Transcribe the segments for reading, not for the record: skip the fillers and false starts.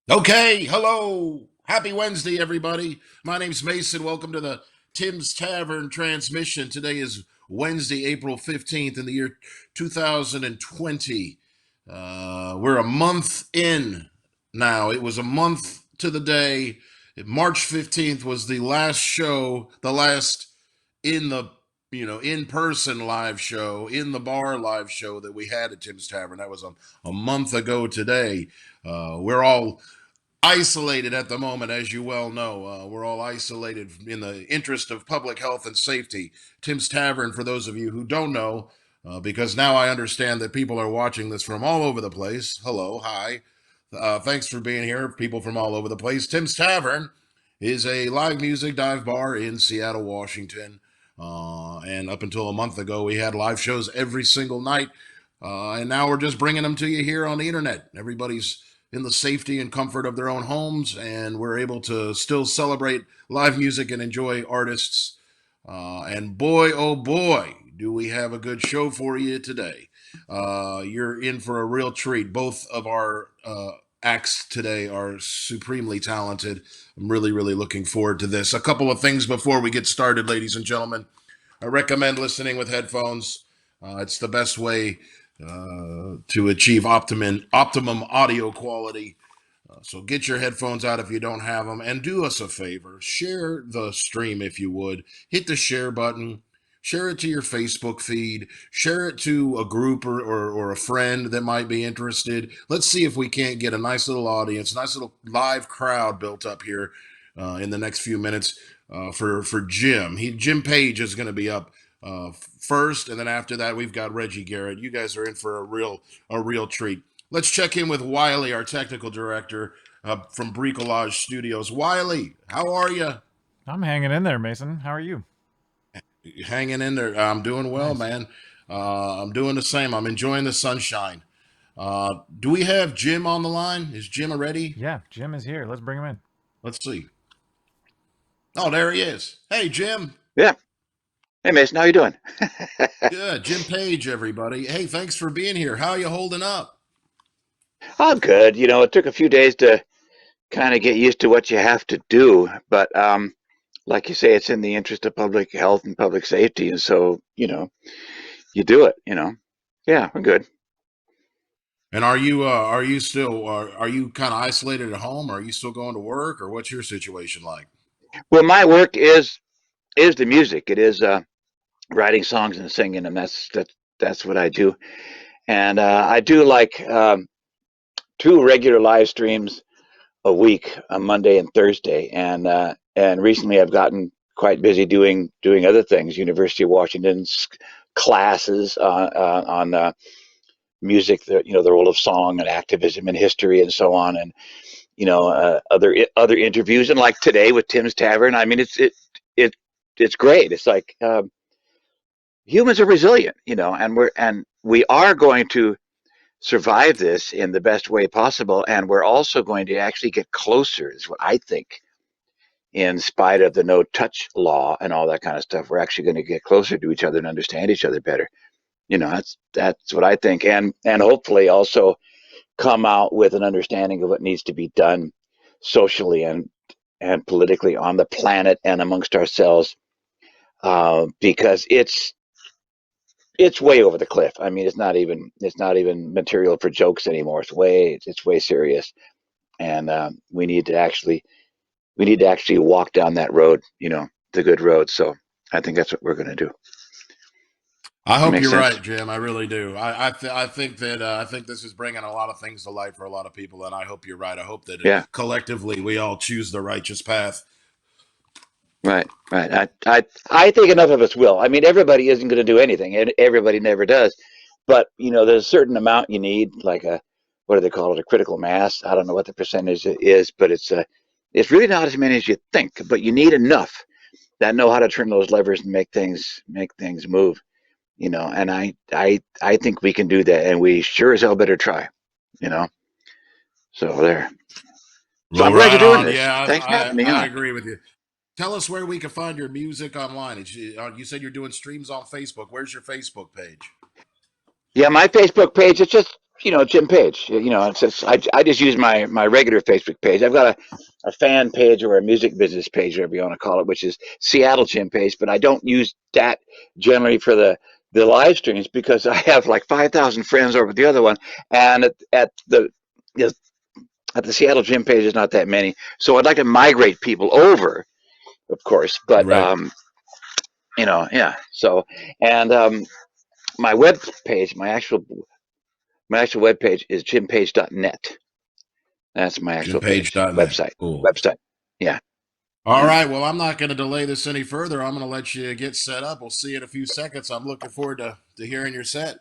Okay, hello. Happy Wednesday, everybody. My name's Mason. Welcome to the Tim's Tavern transmission. Today is Wednesday, April 15th in the year 2020. We're a month in now. It was a month to the day. March 15th was the last show, the last in the in person live show, in the bar live show that we had at Tim's Tavern. That was a month ago today. We're all isolated at the moment, as you well know. We're all isolated in the interest of public health and safety. Tim's Tavern, for those of you who don't know, because now I understand that people are watching this from all over the place. Hello, hi. Thanks for being here, people from all over the place. Tim's Tavern is a live music dive bar in Seattle, Washington. And up until a month ago, we had live shows every single night. And now we're just bringing them to you here on the internet. Everybody's in the safety and comfort of their own homes, and we're able to still celebrate live music and enjoy artists. And boy, oh boy, do we have a good show for you today. You're in for a real treat. Both of our acts today are supremely talented. I'm really, really looking forward to this. A couple of things before we get started, ladies and gentlemen. I recommend listening with headphones. It's the best way to achieve optimum audio quality. So get your headphones out if you don't have them, and do us a favor: share the stream if you would. Hit the share button. Share it to your Facebook feed. Share it to a group or a friend that might be interested. Let's see if we can't get a nice little audience, nice little live crowd built up here in the next few minutes for Jim. Jim Page is going to be up first, and then after that we've got Reggie Garrett. You guys are in for a real treat. Let's check in with Wiley, our technical director from Bricolage Studios. Wiley, how are you? I'm hanging in there, Mason. How are you? Hanging in there. I'm doing well, Nice. man. I'm doing the same. I'm enjoying the sunshine. Do we have Jim on the line? Is Jim ready? Yeah, Jim is here. Let's bring him in. Let's see. Oh, there he is. Hey, Jim. Yeah. Hey, Mason, how you doing? Good. Jim Page, everybody. Hey, thanks for being here. How are you holding up? I'm good. It took a few days to kind of get used to what you have to do, but like you say, it's in the interest of public health and public safety, and so you do it. Yeah, we're good. And are you kind of isolated at home? Or are you still going to work, or what's your situation like? Well, my work is the music. It is writing songs and singing, and that's what I do. And I do like two regular live streams a week, on Monday and Thursday, and recently I've gotten quite busy doing other things. University of Washington's classes on music, the role of song and activism in history and so on, and other interviews, and like today with Tim's Tavern. I mean, it's great. It's like humans are resilient, and we are going to survive this in the best way possible. And we're also going to actually get closer, is what I think, in spite of the no touch law and all that kind of stuff. We're actually going to get closer to each other and understand each other better. That's what I think. And hopefully also come out with an understanding of what needs to be done socially and politically on the planet and amongst ourselves, because it's way over the cliff. I mean, it's not even material for jokes anymore. It's way serious, and we need to actually walk down that road, the good road. So I think that's what we're going to do. I That hope makes you're sense. right, Jim. I really do. I think that I think this is bringing a lot of things to light for a lot of people, and I hope you're right. I hope that Yeah, collectively we all choose the righteous path. right, right. I think enough of us will. I mean, everybody isn't going to do anything, and everybody never does. But there's a certain amount you need, like a, what do they call it, a critical mass. I don't know what the percentage is, but it's really not as many as you think. But you need enough that know how to turn those levers and make things move. And I think we can do that, and we sure as hell better try. You know, so there. So Well, I'm glad you're right doing on. this. Yeah, Thanks for having me I on. agree with you. Tell us where we can find your music online. You said you're doing streams on Facebook. Where's your Facebook page? Yeah, my Facebook page. It's just Jim Page. It's just, I just use my regular Facebook page. I've got a fan page or a music business page, whatever you want to call it, which is Seattle Jim Page. But I don't use that generally for the live streams because I have like 5,000 friends over the other one, and the at the Seattle Jim Page is not that many. So I'd like to migrate people over, of course. But Right. yeah. So and my web page, my actual web page is jimpage.net. That's my actual page, JimPage.net. website. Cool. Website. Yeah. All Yeah. right. Well, I'm not going to delay this any further. I'm going to let you get set up. We'll see you in a few seconds. I'm looking forward to hearing your set.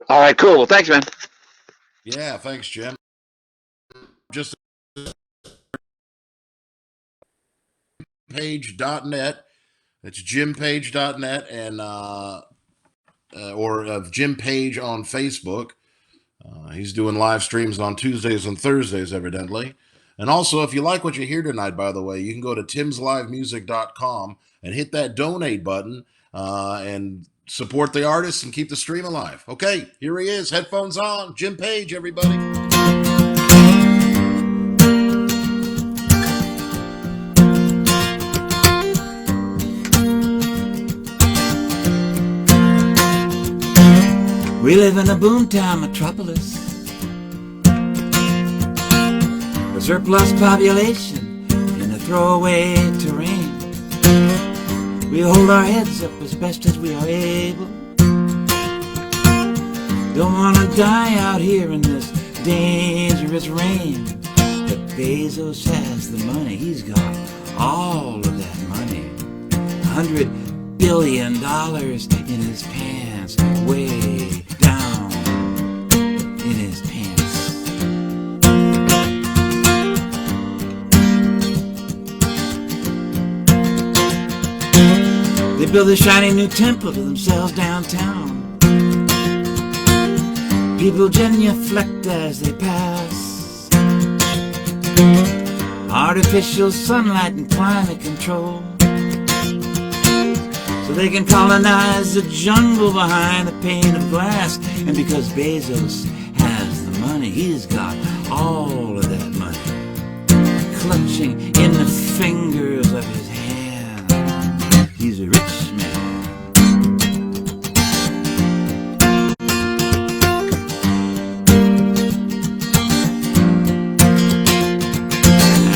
All right. Cool. Well, thanks, man. Yeah. Thanks, Jim. Just page.net. It's jimpage.net and or Jim Page on Facebook. He's doing live streams on Tuesdays and Thursdays, evidently. And also, if you like what you hear tonight, by the way, you can go to timslivemusic.com and hit that donate button and support the artists and keep the stream alive. Okay, here he is. Headphones on. Jim Page, everybody. We live in a boomtown metropolis, a surplus population in a throwaway terrain. We hold our heads up as best as we are able. Don't wanna die out here in this dangerous rain. But Bezos has the money, he's got all of that money. $100 billion in his pants, way down in his pants. They build a shiny new temple to themselves downtown. People genuflect as they pass. Artificial sunlight and climate control, so they can colonize the jungle behind a pane of glass. And because Bezos has the money, he's got all of that money clutching in the fingers of his hand. He's a rich man.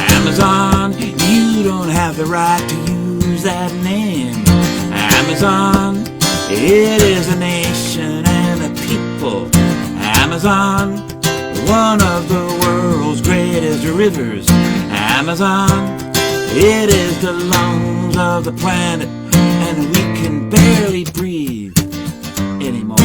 Amazon, you don't have the right to use that name. Amazon, it is a nation and a people. Amazon, one of the world's greatest rivers. Amazon, it is the lungs of the planet, and we can barely breathe anymore.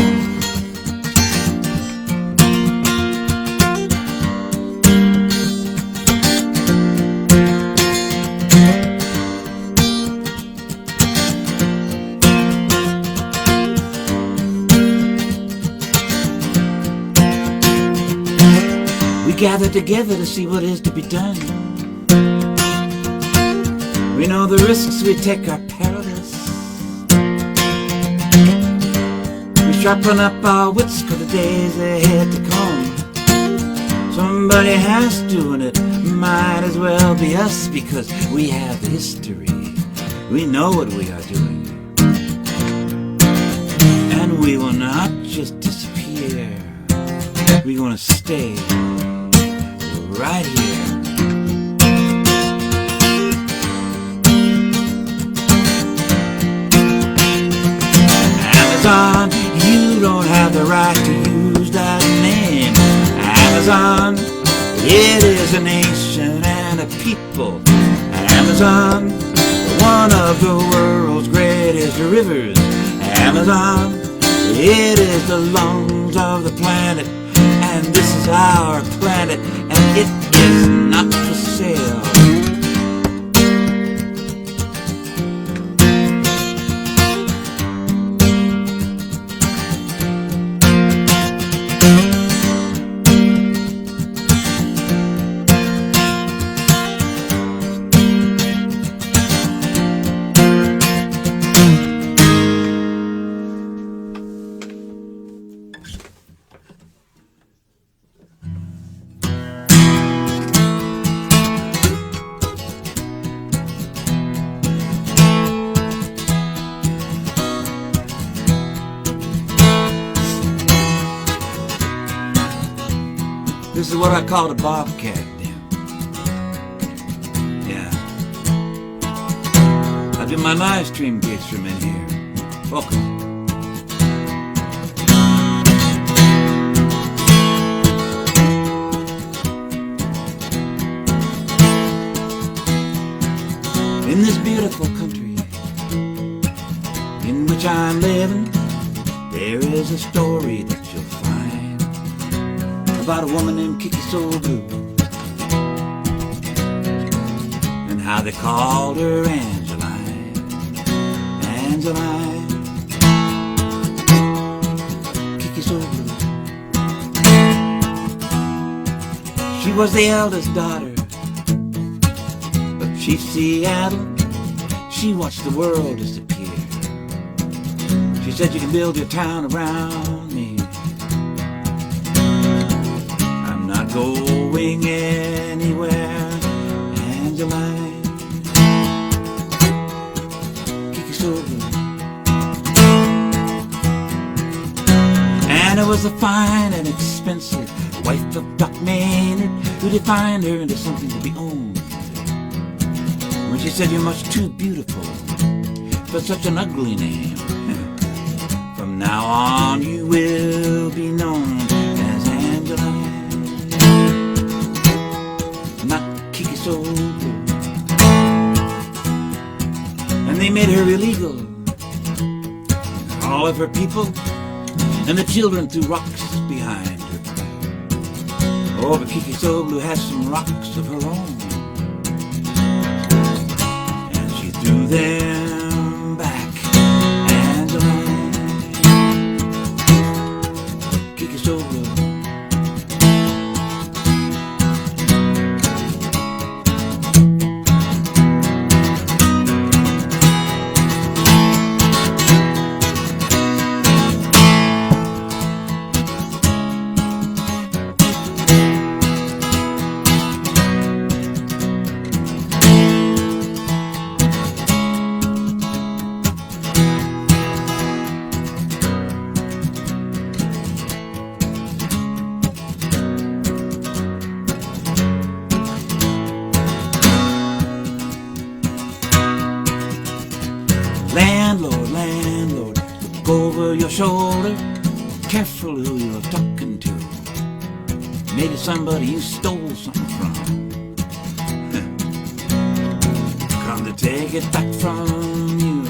We gather together to see what is to be done. We know the risks we take are perilous. We sharpen up our wits for the days ahead to come. Somebody has to, and it might as well be us, because we have the history. We know what we are doing. And we will not just disappear. We're gonna stay right here. Amazon, you don't have the right to use that name. Amazon, it is a nation and a people. Amazon, one of the world's greatest rivers. Amazon, it is the lungs of the planet, and this is our planet, and it is not for sale. This is what I call a bobcat then. Yeah. I do my live stream gigs from in here. Welcome. In this beautiful country in which I'm living, there is a story that you'll find about a woman named Kiki Soul Blue, and how they called her Angeline. Angeline, Kiki Soul Blue. She was the eldest daughter of Chief Seattle. She watched the world disappear. She said, you can build your town around me. I'm not going anywhere. Angeline, Kiki Soul Blue. And it was a fine and expensive wife of Doc Maynard who defined her into something to be owned. When she said, you're much too beautiful for such an ugly name. From now on you will be known as Angeline, not Kiki Soul Blue. And they made her illegal. All of her people and the children threw rocks behind her. Oh, but Kiki Soul Blue has some rocks of her own. Threw them back. Angeline, Kiki Soul Blue. Landlord, landlord, look over your shoulder. Careful who you're talking to. Maybe somebody you stole something from. Come to take it back from you.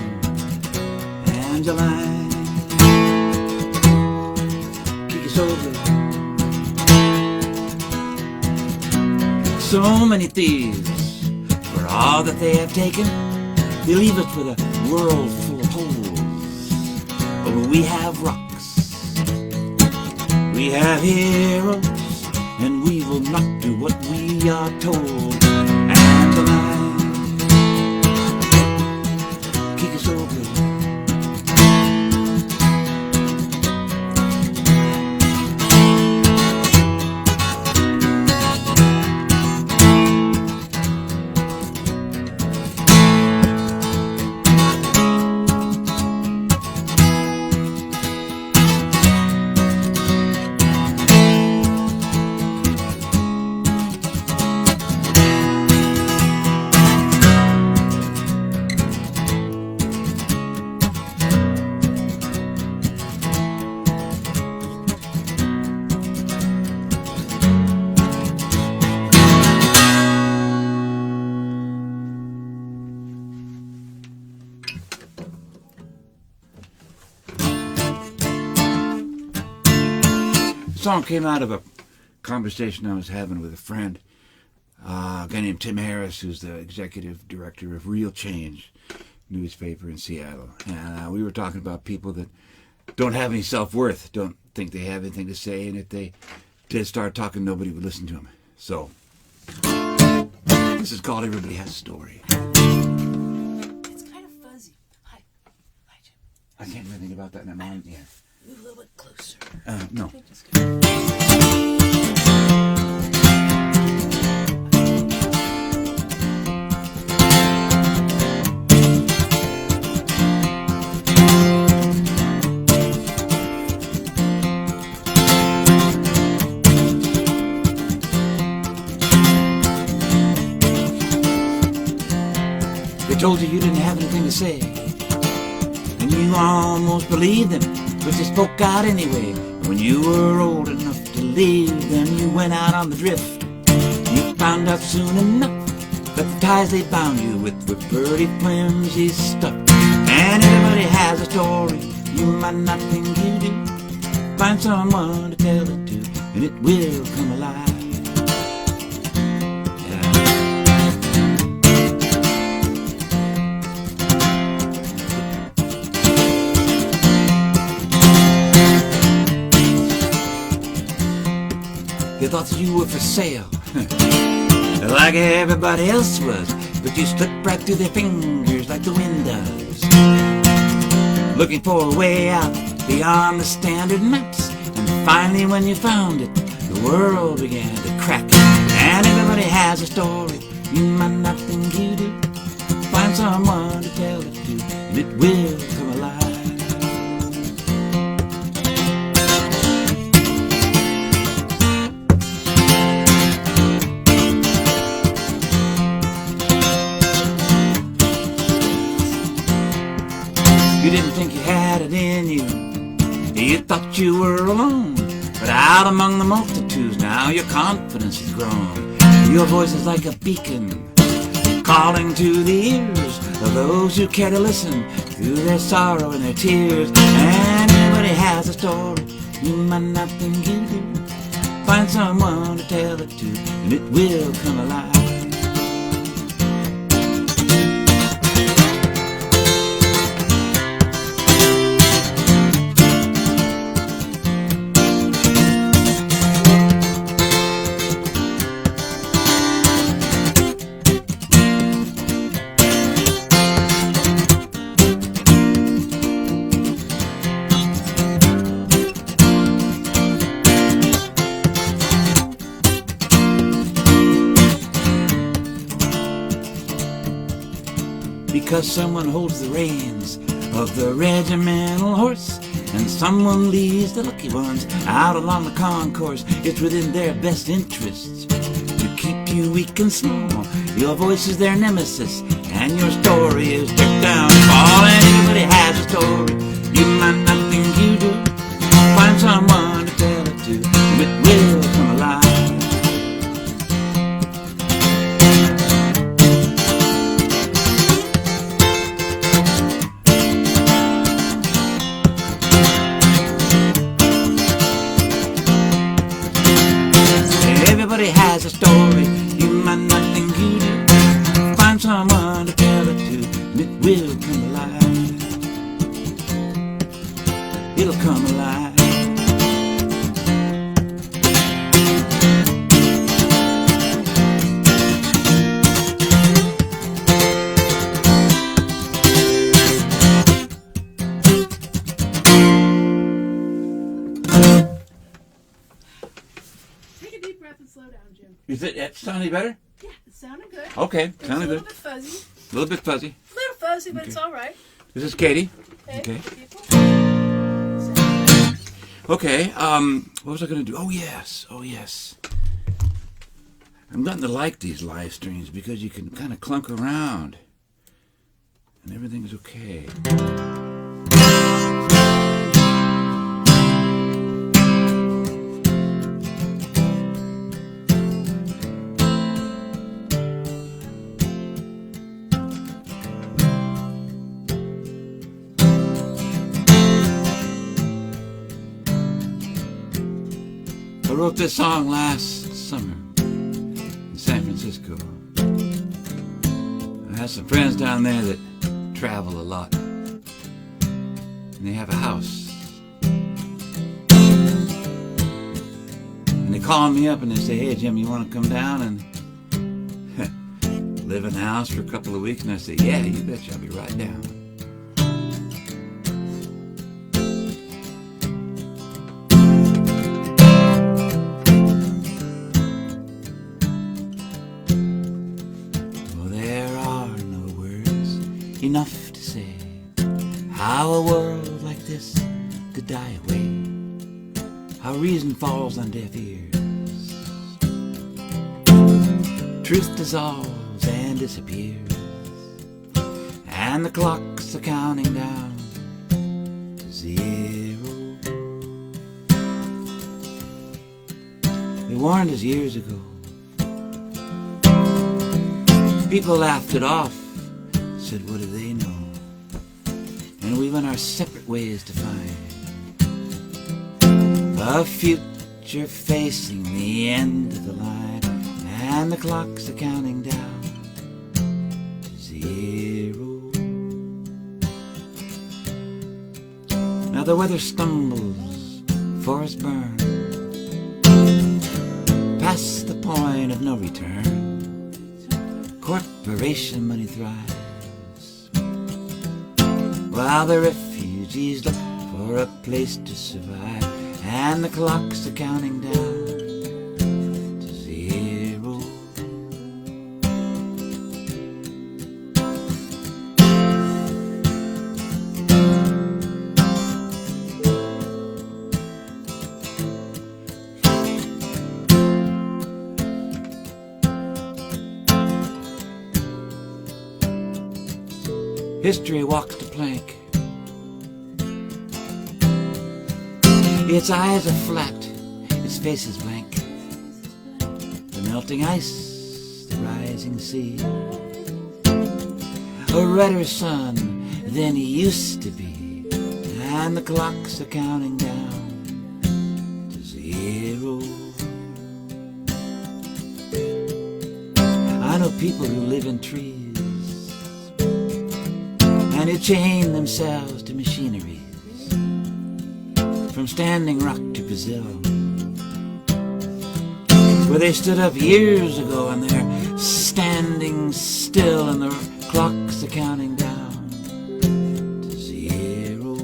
Angeline, Kiki Soul Blue. So many thieves, for all that they have taken, they leave us with a world full of holes. But we have rocks, we have heroes, and we will not do what we are told. Angeline, Kiki Soul Blue. The song came out of a conversation I was having with a friend, a guy named Tim Harris, who's the executive director of Real Change newspaper in Seattle. And we were talking about people that don't have any self-worth, don't think they have anything to say, and if they did start talking, nobody would listen to them. So, this is called Everybody Has a Story. It's kind of fuzzy. Hi, Jim. I can't do anything about that in my mind yet. Move a little bit closer. No. told you you didn't have anything to say. And you almost believed them, but you spoke out anyway. When you were old enough to leave them, you went out on the drift. You found out soon enough that the ties they bound you with were pretty flimsy stuff. And everybody has a story you might not think you do. Find someone to tell it to, and it will come alive. You thought that you were for sale, like everybody else was, but you slipped right through their fingers like the wind does. Looking for a way out beyond the standard maps, and finally when you found it, the world began to crack. And everybody has a story you might not think you do. Find someone to tell it to, and it will come alive. You didn't think you had it in you. You thought you were alone. But out among the multitudes now your confidence has grown. Your voice is like a beacon, calling to the ears of those who care to listen through their sorrow and their tears. And everybody has a story you might not think you do. Find someone to tell it to, and it will come alive. Because someone holds the reins of the regimental horse, and someone leads the lucky ones out along the concourse. It's within their best interests to keep you weak and small. Your voice is their nemesis, and your story is dirt down fall. And everybody has a story you might not think you do. Find someone to tell it to, and it will come alive. Everybody has a story you might not think you do. Find someone to tell it to, and it will come alive. It'll come alive. Take a deep breath and slow down, Jim. Is it sounding better? Yeah, it sounded good. Okay, It's sounding a little good. bit fuzzy. A little bit fuzzy. A little fuzzy, but it's Okay. all right. This is Katie. Hey, Okay. people. Okay, what was I going to do? Oh, yes. I'm starting to like these live streams because you can kind of clunk around and everything's okay. I wrote this song last summer in San Francisco. I have some friends down there that travel a lot, and they have a house. And they call me up and they say, "Hey Jim, you want to come down and live in the house for a couple of weeks?" And I say, "Yeah, you betcha, I'll be right down." Enough to say how a world like this could die away, how reason falls on deaf ears, truth dissolves and disappears, and the clocks are counting down to 0. They warned us years ago. People laughed it off, said, what do they know? And we went our separate ways to find a future facing the end of the line, and the clocks are counting down to 0. Now the weather stumbles, forests burn, past the point of no return. Corporation money thrives, while the refugees look for a place to survive, and the clocks are counting down to 0. History walks the plank. Its eyes are flat, its face is blank. The melting ice, the rising sea, a redder sun than he used to be, and the clocks are counting down to 0. I know people who live in trees and who chain themselves to machineries, from Standing Rock to Brazil, where they stood up years ago and they're standing still, and the clocks are counting down to 0.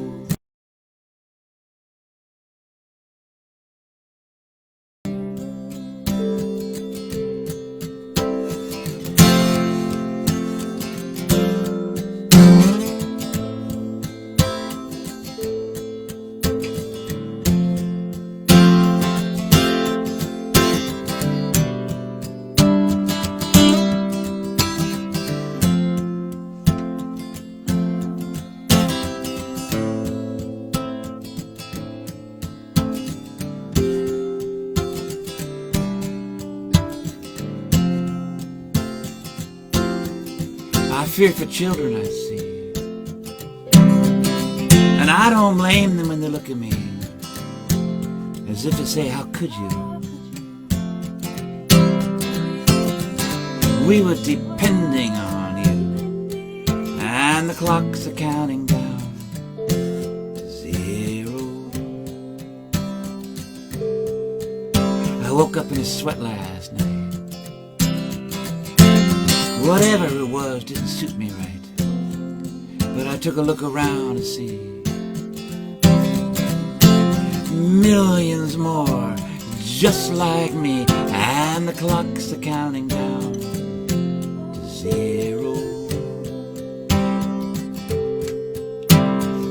I fear for children I see, and I don't blame them when they look at me as if to say, how could you? We were depending on you, and the clocks are counting down to 0. I woke up in a sweat last night. Whatever it was didn't suit me right, but I took a look around to see millions more just like me, and the clocks are counting down to 0.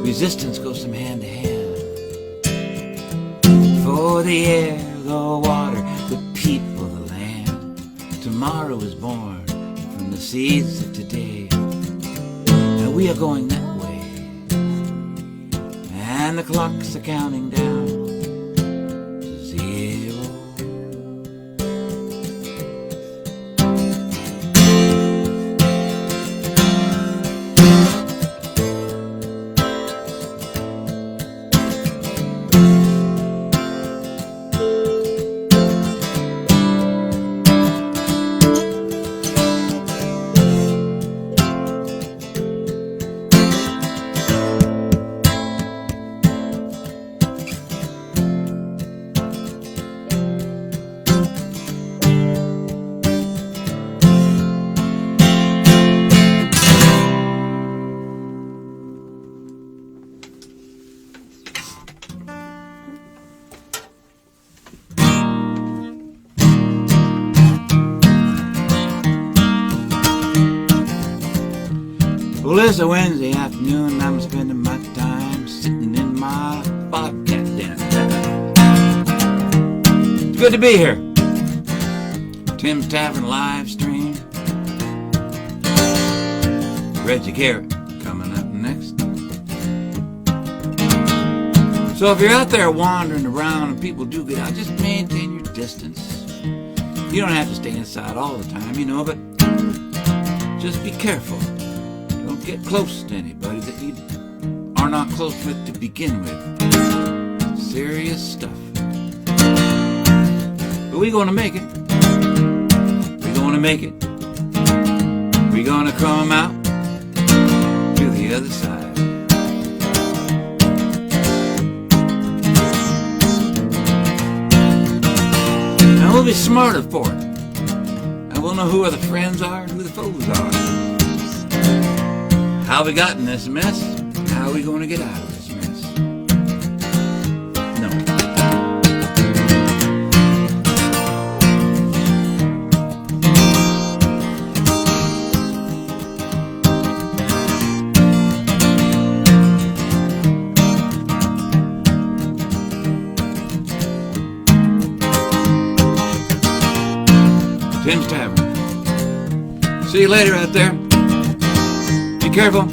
Resistance goes from hand to hand, for the air, the water, the people, the land. Tomorrow is born from the seeds of today, and we are going that way, and the clocks are counting down to 0. Well, it's a Wednesday afternoon, and I'm spending my time sitting in my bobcat den. It's good to be here. Tim's Tavern live stream. Reggie Garrett. So if you're out there wandering around and people do get out, just maintain your distance. You don't have to stay inside all the time, you know, but just be careful. Don't get close to anybody that you are not close with to begin with. Serious stuff. But we're gonna make it. We're gonna make it. We're gonna come out to the other side. Now we'll be smarter for it. And we'll know who the friends are and who the foes are. How we got in this mess, how are we going to get out of this mess? No. Tim's Tavern. See you later out there. Be careful.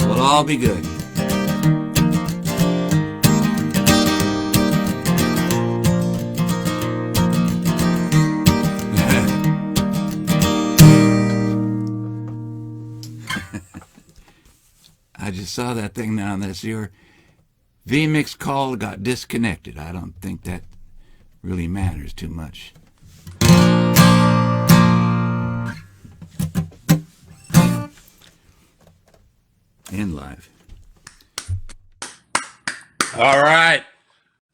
We'll all be good. I just saw that thing now. That's your vMix call got disconnected. I don't think that really matters too much. In live. All right.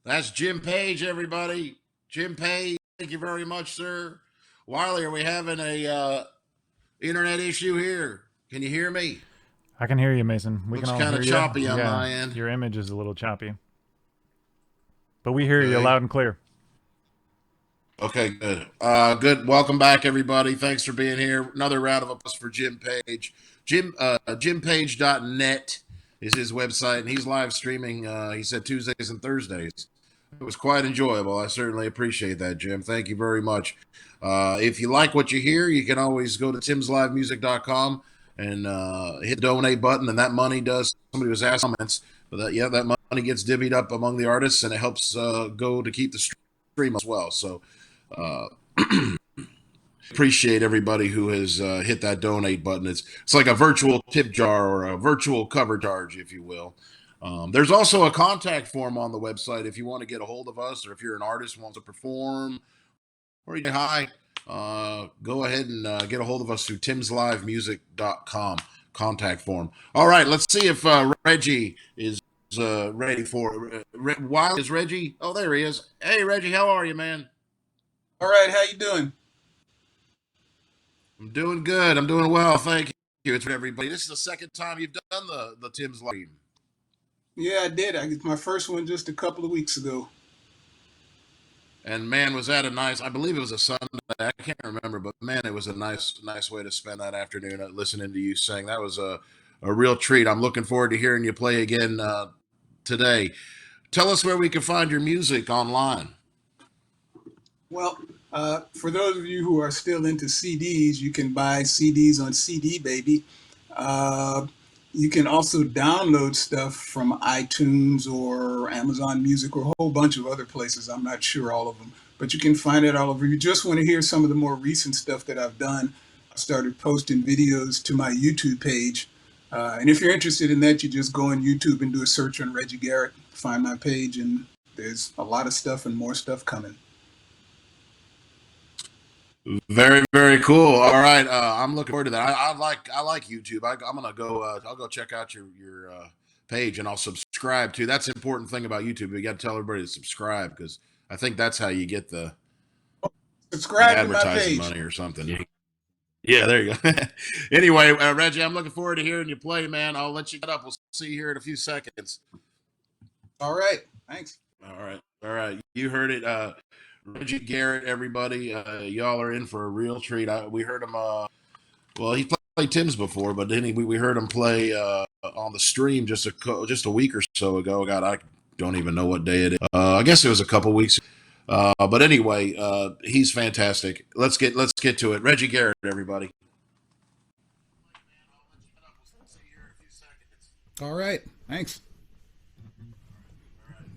That's Jim Page, everybody. Jim Page, thank you very much, sir. Wiley, are we having a internet issue here? Can you hear me? I can hear you, Mason. We Looks can all kinda hear choppy you. on my end. Your image is a little choppy. But we hear you Okay. loud and clear. Okay, good. Good. Welcome back, everybody. Thanks for being here. Another round of applause for Jim Page. JimPage.net is his website, and he's live streaming, he said, Tuesdays and Thursdays. It was quite enjoyable. I certainly appreciate that, Jim. Thank you very much. If you like what you hear, you can always go to timslivemusic.com and hit the donate button, and that money does. Somebody was asking comments, but that money gets divvied up among the artists, and it helps go to keep the stream as well. So appreciate everybody who has hit that donate button. It's like a virtual tip jar or a virtual cover charge, if you will. There's also a contact form on the website if you want to get a hold of us, or if you're an artist who wants to perform, or you say hi. Go ahead and get a hold of us through timslivemusic.com contact form. All right, let's see if Reggie is ready for it. Why is Reggie? Oh, there he is. Hey, Reggie, how are you, man? All right, how you doing? I'm doing good. I'm doing well. Thank you. It's for everybody. This is the second time you've done the Tim's Live. Yeah, I did. I get my first one just a couple of weeks ago. And man, was that a nice? I believe it was a Sunday. I can't remember, but man, it was a nice way to spend that afternoon listening to you sing. That was a real treat. I'm looking forward to hearing you play again today. Tell us where we can find your music online. Well, for those of you who are still into CDs, you can buy CDs on CD Baby. You can also download stuff from iTunes or Amazon Music or a whole bunch of other places. I'm not sure all of them, but you can find it all over. If you just want to hear some of the more recent stuff that I've done, I started posting videos to my YouTube page. And if you're interested in that, you just go on YouTube and do a search on Reggie Garrett, find my page, and there's a lot of stuff and more stuff coming. Very, very cool. All right, I'm looking forward to that. I like YouTube. I'm gonna go. I'll go check out your page, and I'll subscribe to. That's the important thing about YouTube. You got to tell everybody to subscribe, because I think that's how you get the Subscribe to my advertising page. money or something. Yeah, there you go. Anyway, Reggie, I'm looking forward to hearing you play, man. I'll let you get up. We'll see you here in a few seconds. All right, thanks. All right. You heard it. Reggie Garrett, everybody, y'all are in for a real treat. We heard him. Well, he played Tim's before, but then we heard him play on the stream just a week or so ago. God, I don't even know what day it is. I guess it was a couple weeks. But anyway, he's fantastic. Let's get to it. Reggie Garrett, everybody. All right, thanks.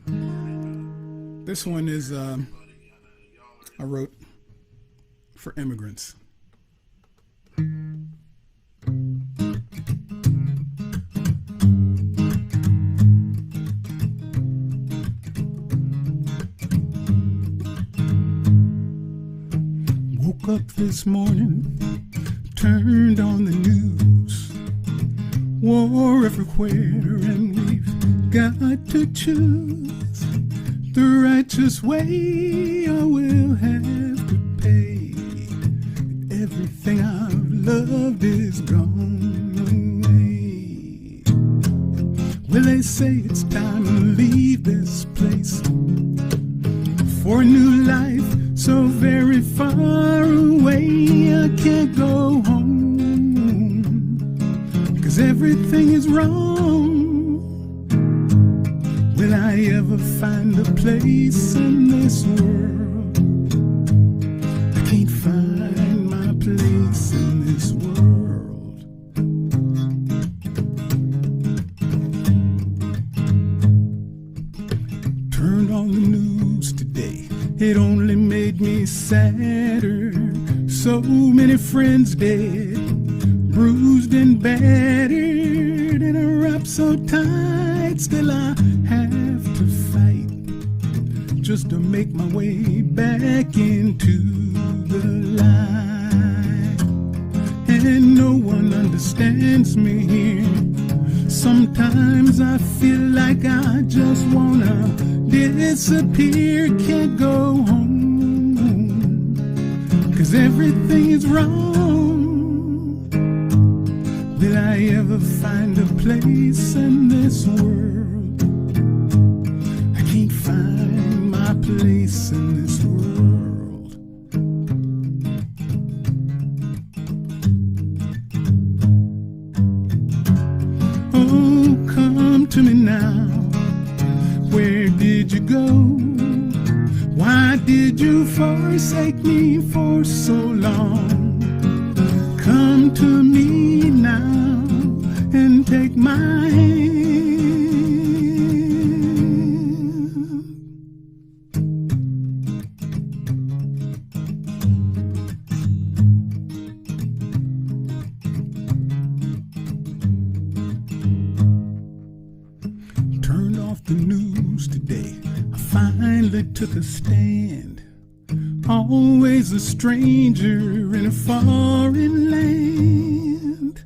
This one is I wrote for immigrants. Woke up this morning, turned on the news, war everywhere, and we've got to choose the righteous way, or we'll have to pay. Everything I've loved is gone away. Well, they say it's time to leave this place for a new life so very far away. I can't go home, 'cause everything is wrong. Will I ever find a place in this world? I can't find my place in this world. Turned on the news today, it only made me sadder. So many friends dead, bruised and battered, and a rope so tight, still I have to fight just to make my way back into the light. And no one understands me here. Sometimes I feel like I just wanna disappear. Can't go home, 'cause everything is wrong. Will I ever find a place in this world? I can't find my place in this world. Oh, come to me now. Where did you go? Why did you forsake me for so long? Come to me now and take my hand. Turned off the news today. I finally took a stand. Always a stranger in a foreign land.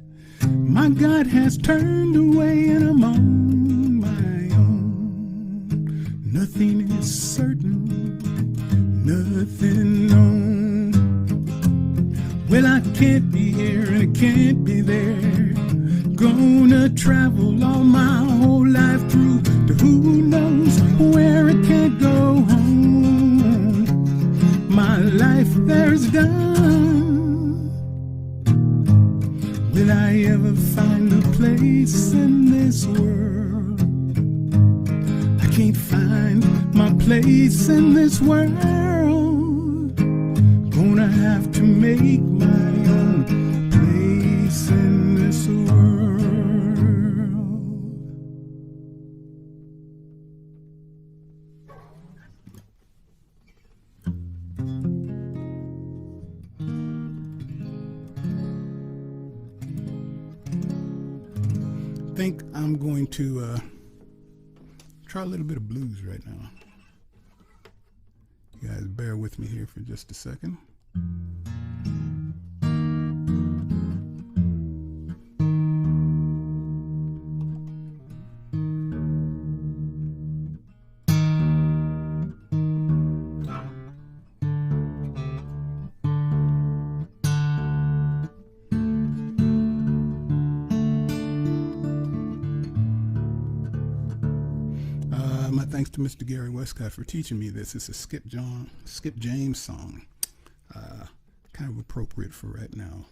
My God has turned away and I'm on my own. Nothing is certain, nothing known. Well, I can't be here and I can't be there. Gonna travel all my whole life through to who knows where I can't go home. My life there's done. Will I ever find a place in this world? I can't find my place in this world. Gonna have to make my own place in this world. I think I'm going to try a little bit of blues right now. You guys bear with me here for just a second. My thanks to Mr. Gary Westcott for teaching me this. It's a Skip James song, kind of appropriate for right now.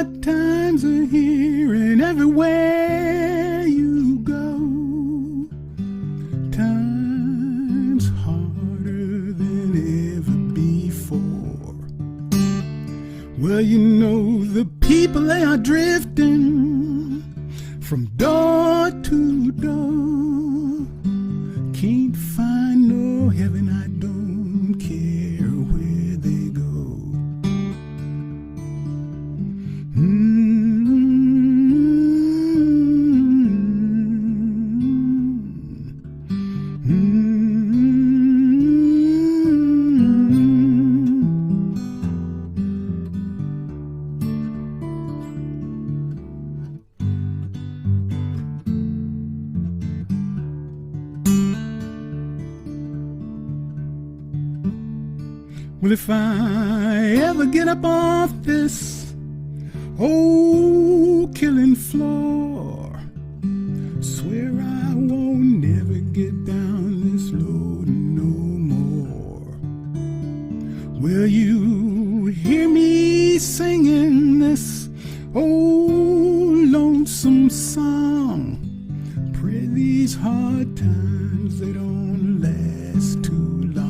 hard times are here and everywhere you go. Times harder than ever before. Well, you know the people, they are drifting from door to door. Can't find no heaven, I don't care where they go. Well, if I ever get up off this old killing floor, swear I won't never get down this road no more. Will you hear me singing this old lonesome song? Pray these hard times, they don't last too long.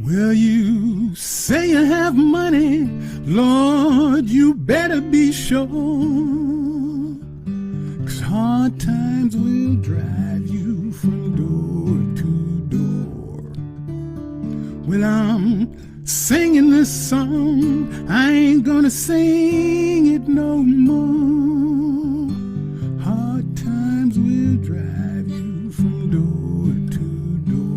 Well, you say you have money, Lord, you better be sure, 'cause hard times will drive you from door to door. Well, I'm singing this song, I ain't gonna sing it no more. Hard times will drive you from door to door.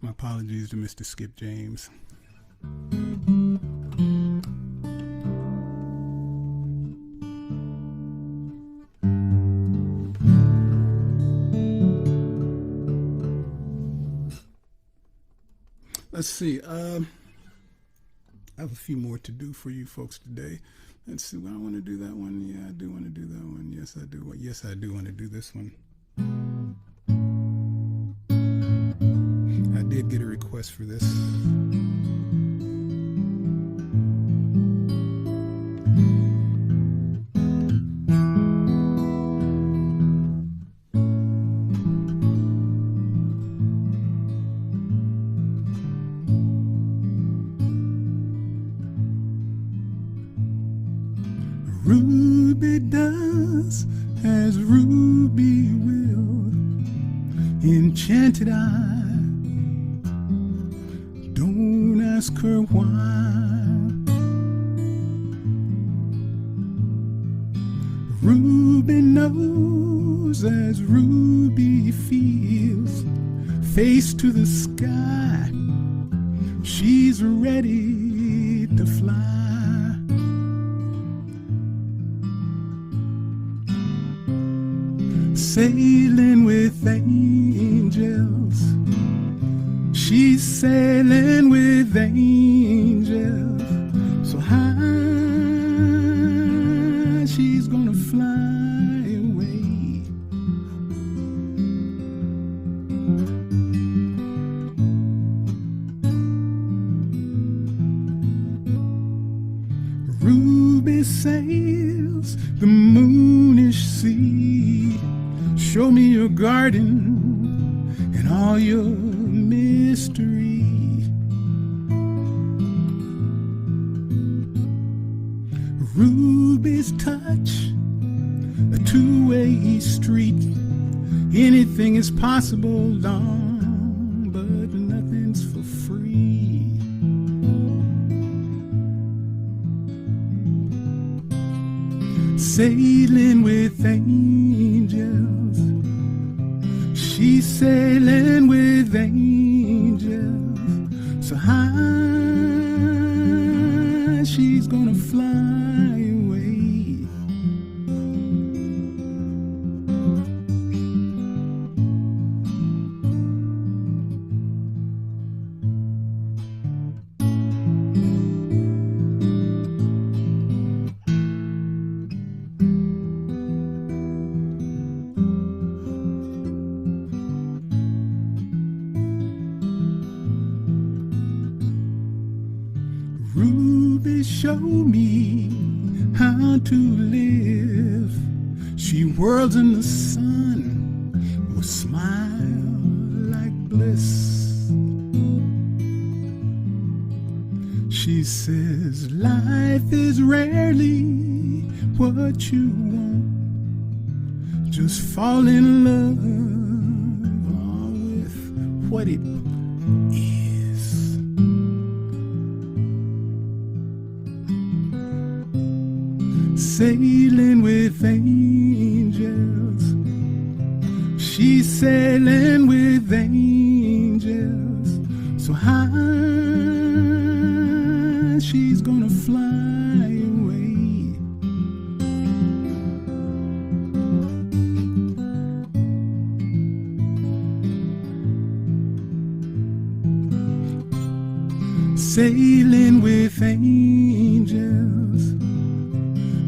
My apologies to Mr. Skip James. Let's see. I have a few more to do for you folks today. Let's see. I want to do that one. Yeah, I do want to do that one. Yes, I do. Yes, I do want to do this one. did get a request for this. Ruby does as Ruby will, enchanted eye. Don't ask her why. Ruby knows as Ruby feels, face to the sky. She's ready to fly. Sailing with angels, she's sailing with angels, so high she's gonna fly away. Ruby sails the moonish sea. Show me your garden and all your mystery. Ruby's touch, a two-way street. Anything is possible, long, but nothing's for free. Sailing with angels, she's sailing with angels, so high she's gonna fly away. Ruby showed me how to live. She whirls in the sun with smile like bliss. She says life is rarely what you want. Just fall in love with what it is. Sailing with angels, she's sailing with angels, so high she's gonna fly away. Sailing with angels,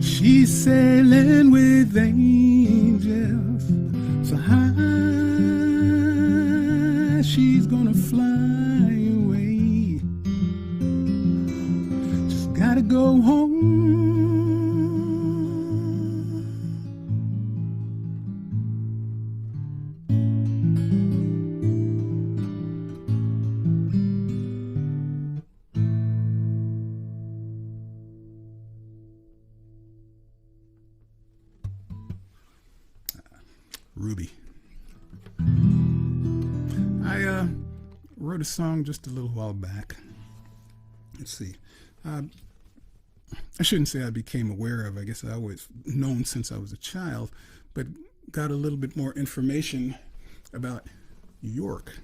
she's sailing with angels, so high she's gonna fly away. Just gotta go home. Ruby. I wrote a song just a little while back. Let's see. I shouldn't say I became aware of. I guess I always known since I was a child, but got a little bit more information about York.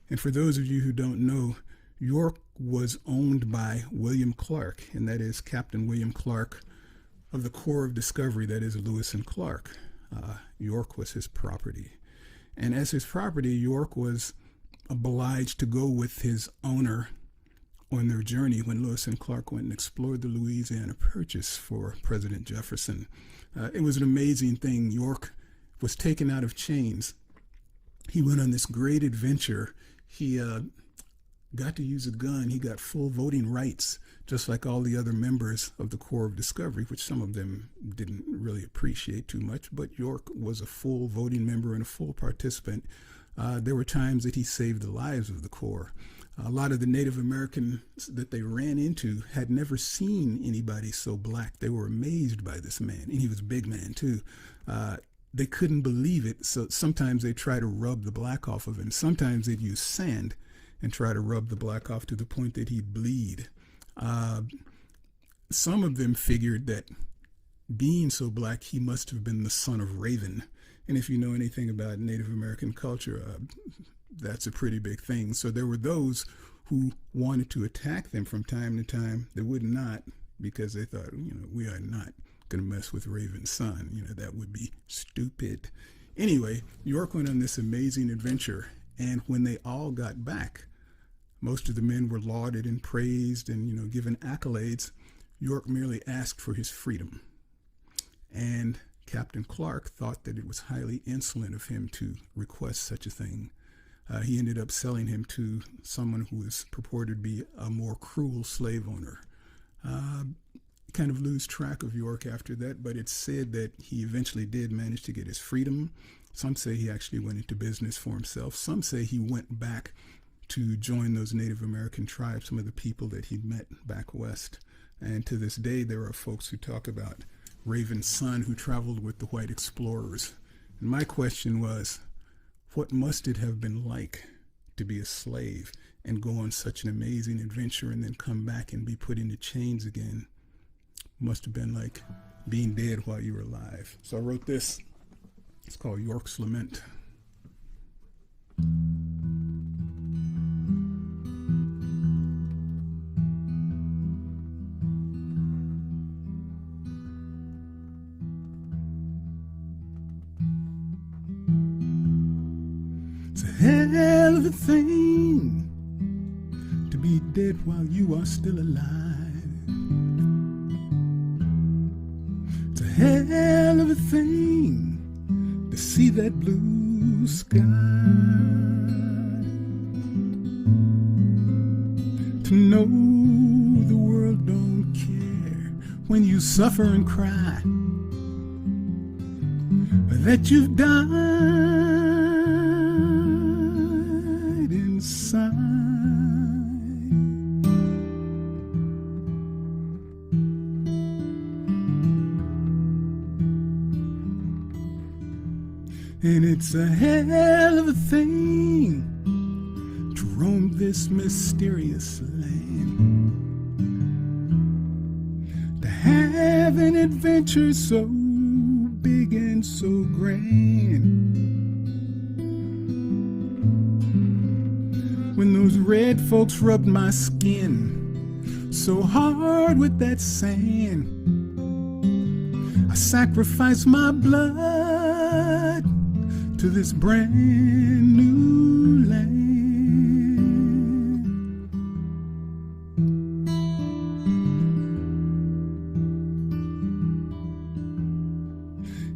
And for those of you who don't know, York was owned by William Clark, and that is Captain William Clark of the Corps of Discovery, that is Lewis and Clark. York was his property. And as his property, York was obliged to go with his owner on their journey when Lewis and Clark went and explored the Louisiana Purchase for President Jefferson. It was an amazing thing. York was taken out of chains. He went on this great adventure he got to use a gun. He got full voting rights, just like all the other members of the Corps of Discovery, which some of them didn't really appreciate too much. But York was a full voting member and a full participant. There were times that he saved the lives of the Corps. A lot of the Native Americans that they ran into had never seen anybody so black. They were amazed by this man, and he was a big man too. They couldn't believe it, so sometimes they try to rub the black off of him. Sometimes they'd use sand and try to rub the black off to the point that he'd bleed. Some of them figured that being so black, he must have been the son of Raven. And if you know anything about Native American culture, that's a pretty big thing. So there were those who wanted to attack them from time to time. They would not, because they thought, we are not going to mess with Raven's son. That would be stupid. Anyway, York went on this amazing adventure. And when they all got back, most of the men were lauded and praised and, given accolades. York merely asked for his freedom. And Captain Clark thought that it was highly insolent of him to request such a thing. He ended up selling him to someone who was purported to be a more cruel slave owner. Kind of lose track of York after that, but it's said that he eventually did manage to get his freedom. Some say he actually went into business for himself. Some say he went back to join those Native American tribes, some of the people that he'd met back west. And to this day, there are folks who talk about Raven's son who traveled with the white explorers. And my question was, what must it have been like to be a slave and go on such an amazing adventure and then come back and be put into chains again? Must have been like being dead while you were alive. So I wrote this. It's called York's Lament. It's a hell of a thing to be dead while you are still alive. It's a hell of a thing to see that blue sky, to know the world don't care when you suffer and cry, that you've died inside. And it's a hell of a thing to roam this mysterious land, to have an adventure so big and so grand. When those red folks rubbed my skin so hard with that sand, I sacrificed my blood to this brand new land.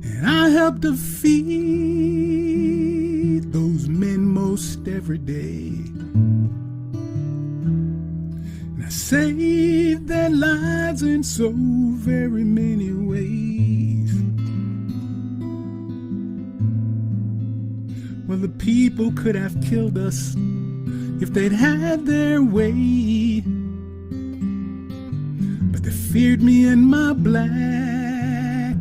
And I help to feed those men most every day, and I save their lives in so very many ways. Well, the people could have killed us if they'd had their way, but they feared me and my black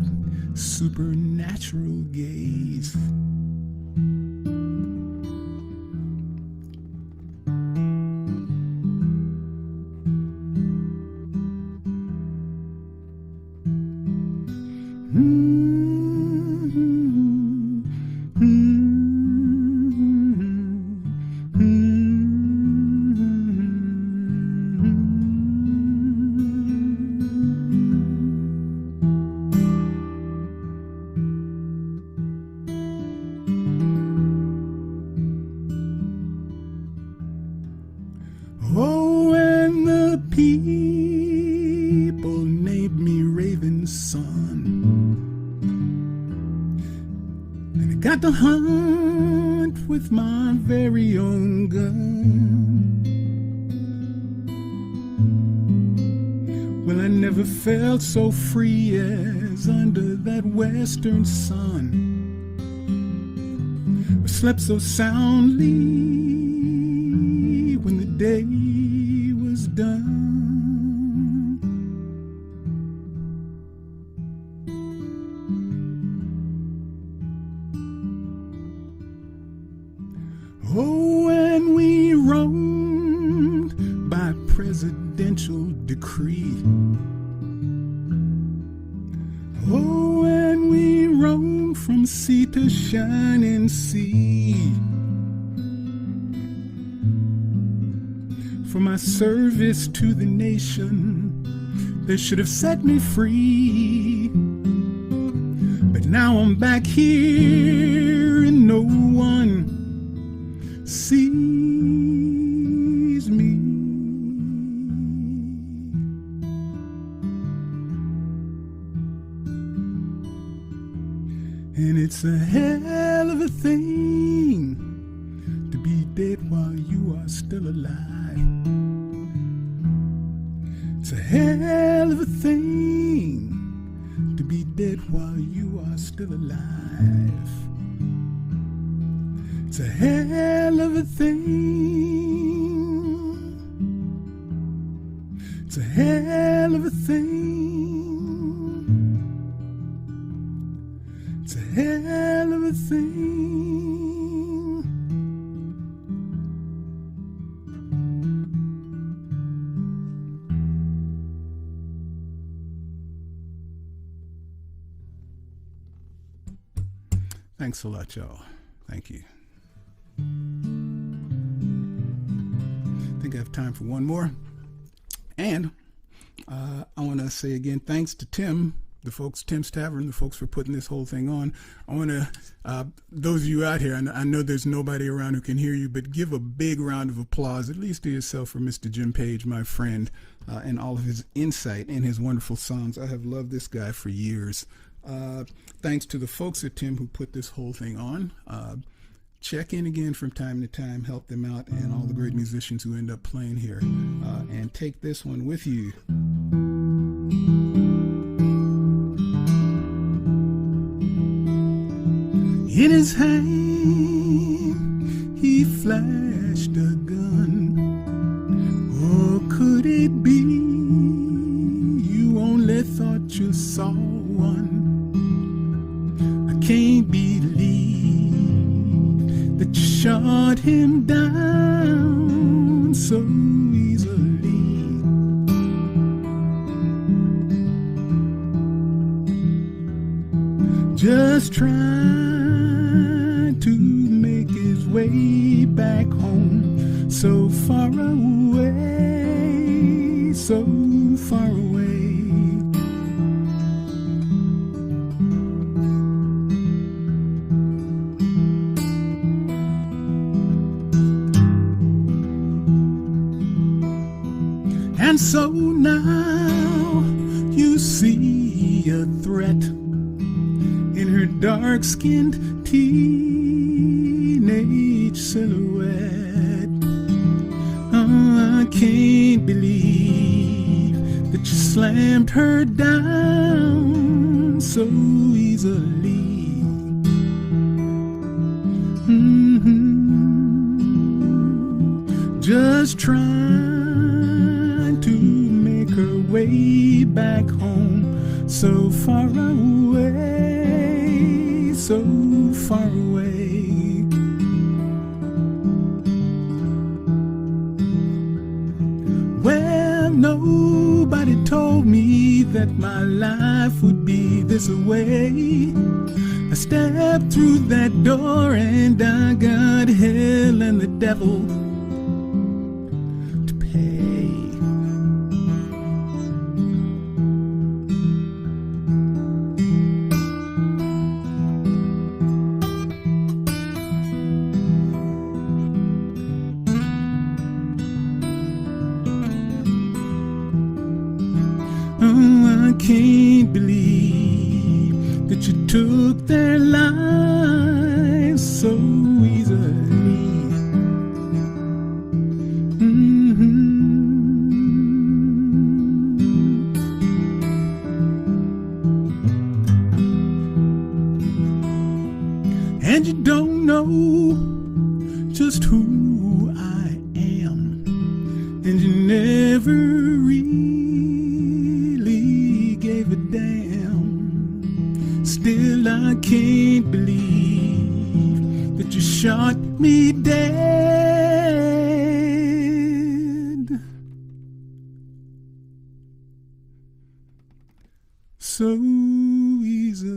supernatural gaze. got to hunt with my very own gun. Well, I never felt so free as under that western sun. I slept so soundly when the day was done. Oh, and we roamed by presidential decree. Oh, and we roamed from sea to shining sea. For my service to the nation, they should have set me free. But now I'm back here and no one sees me. And it's a hell of a thing to be dead while you are still alive. It's a hell of a thing to be dead while you are still alive. It's a hell of a thing. It's a hell of a thing. It's a hell of a thing. Thanks a lot, y'all. Thank you. I think I have time for one more. And I want to say again, thanks to Tim, the folks, Tim's Tavern, the folks for putting this whole thing on. I want to, those of you out here, I know there's nobody around who can hear you, but give a big round of applause, at least to yourself, for Mr. Jim Page, my friend, and all of his insight and his wonderful songs. I have loved this guy for years. Thanks to the folks at Tim who put this whole thing on. Check in again from time to time, help them out, and all the great musicians who end up playing here. And take this one with you. In his hand, he flashed a gun. Or could it be you only thought you saw one? I can't believe that you shot him down so easily. Just trying to make his way back home, so far away, so far away. And so now you see a threat in her dark-skinned teenage silhouette. Oh, I can't believe that you slammed her down so easily. Just trying to make her way back home, so far away, so far away. Well, nobody told me that my life would be this way. I stepped through that door and I got hell and the devil to pay. Oh, I can't believe that you took their lives and you don't know just who I am, and you never really gave a damn. Still I can't believe that you shot me dead so easily.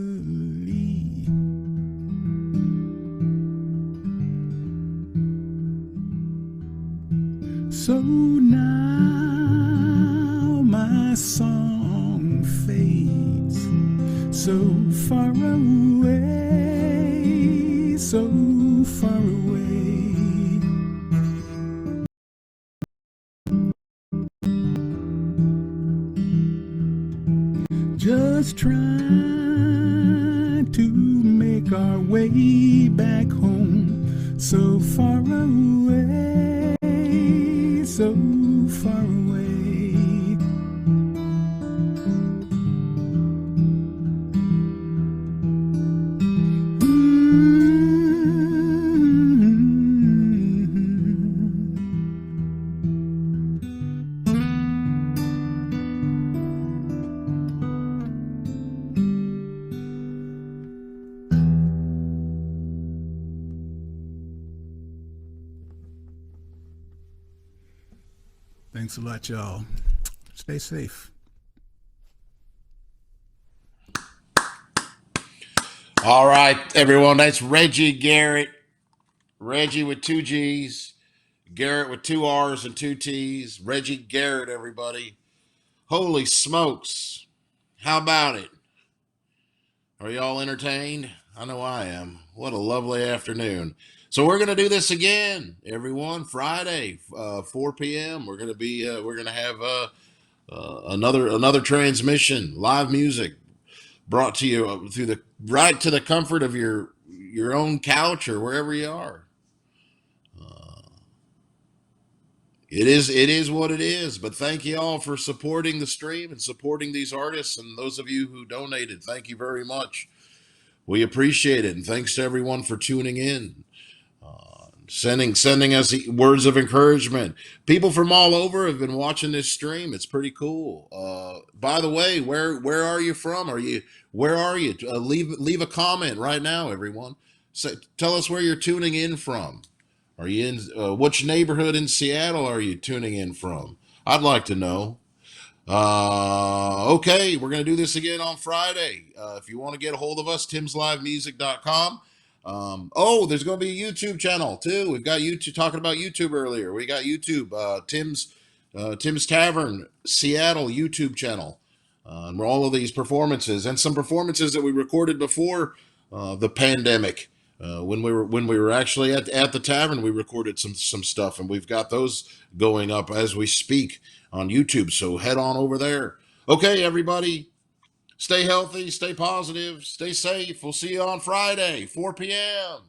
So now my song fades so far away, so far away. Just trying to make our way back home, so far away, so far away. Thanks a lot, y'all. Stay safe. All right, everyone. That's Reggie Garrett. Reggie with 2 G's. Garrett with 2 R's and 2 T's. Reggie Garrett, everybody. Holy smokes. How about it? Are y'all entertained? I know I am. What a lovely afternoon. So we're going to do this again, everyone. Friday, 4 p.m. We're going to have another transmission, live music brought to you through the right to the comfort of your own couch or wherever you are. It is what it is. But thank you all for supporting the stream and supporting these artists, and those of you who donated, thank you very much. We appreciate it, and thanks to everyone for tuning in. Sending us words of encouragement. People from all over have been watching this stream. It's pretty cool. By the way, where are you from? Where are you? Leave a comment right now, everyone. Tell us where you're tuning in from. Are you in which neighborhood in Seattle are you tuning in from? I'd like to know. Okay, we're going to do this again on Friday. If you want to get a hold of us, timslivemusic.com. There's going to be a YouTube channel too. We've got YouTube, talking about YouTube earlier. We got YouTube, Tim's Tavern, Seattle YouTube channel. And all of these performances and some performances that we recorded before the pandemic. When we were actually at the tavern, we recorded some stuff, and we've got those going up as we speak on YouTube. So head on over there. Okay, everybody. Stay healthy, stay positive, stay safe. We'll see you on Friday, 4 p.m.